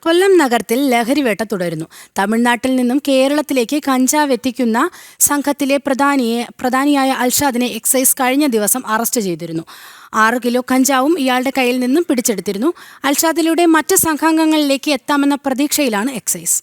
കൊല്ലം നഗരത്തിൽ ലഹരിവേട്ട തുടരുന്നു. തമിഴ്നാട്ടിൽ നിന്നും കേരളത്തിലേക്ക് കഞ്ചാവ് എത്തിക്കുന്ന സംഘത്തിലെ പ്രധാനിയായ അൽഷാദിനെ എക്സൈസ് കഴിഞ്ഞ ദിവസം അറസ്റ്റ് ചെയ്തിരുന്നു. 6 കിലോ കഞ്ചാവും ഇയാളുടെ കയ്യിൽ നിന്നും പിടിച്ചെടുത്തിരുന്നു. അൽഷാദിലൂടെ മറ്റ് സംഘാംഗങ്ങളിലേക്ക് എത്താമെന്ന പ്രതീക്ഷയിലാണ് എക്സൈസ്.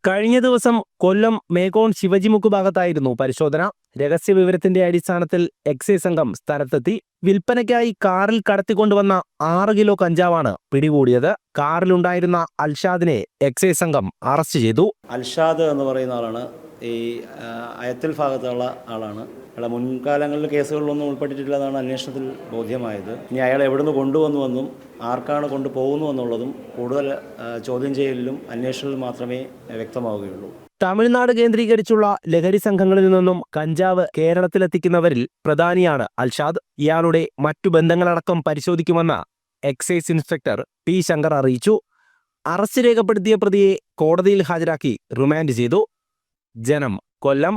കഴിഞ്ഞ ദിവസം കൊല്ലം മേകോൺ ശിവജിമുക്ക് ഭാഗത്തായിരുന്നു പരിശോധന. രഹസ്യ വിവരത്തിന്റെ അടിസ്ഥാനത്തിൽ എക്സൈസ് സംഘം സ്ഥലത്തെത്തി. വിൽപ്പനയ്ക്കായി കാറിൽ കടത്തിക്കൊണ്ടുവന്ന 6 കിലോ കഞ്ചാവാണ് പിടികൂടിയത്. കാറിലുണ്ടായിരുന്ന അൽഷാദിനെ എക്സൈസ് സംഘം അറസ്റ്റ് ചെയ്തു. അൽഷാദ് എന്ന് പറയുന്ന ആളാണ് ഈ അയത്തിൽ ഭാഗത്തുള്ള ആളാണ്. അയാളെ മുൻകാലങ്ങളിൽ കേസുകളിലൊന്നും ഉൾപ്പെട്ടിട്ടില്ലെന്നാണ് അന്വേഷണത്തിൽ ബോധ്യമായത്. ഇനി അയാൾ എവിടുന്ന് കൊണ്ടുവന്നുവെന്നും ആർക്കാണ് കൊണ്ടുപോകുന്നു എന്നുള്ളതും കൂടുതൽ ചോദ്യം ചെയ്യലിലും അന്വേഷണത്തിൽ മാത്രമേ വ്യക്തമാവുകയുള്ളൂ. തമിഴ്നാട് കേന്ദ്രീകരിച്ചുള്ള ലഹരി സംഘങ്ങളിൽ നിന്നും കഞ്ചാവ് കേരളത്തിലെത്തിക്കുന്നവരിൽ പ്രധാനിയാണ് അൽഷാദ്. ഇയാളുടെ മറ്റു ബന്ധങ്ങളടക്കം പരിശോധിക്കുമെന്ന് എക്സൈസ് ഇൻസ്പെക്ടർ പി ശങ്കർ അറിയിച്ചു. അറസ്റ്റ് രേഖപ്പെടുത്തിയ പ്രതിയെ കോടതിയിൽ ഹാജരാക്കി റിമാൻഡ് ചെയ്തു. ജനം, കൊല്ലം.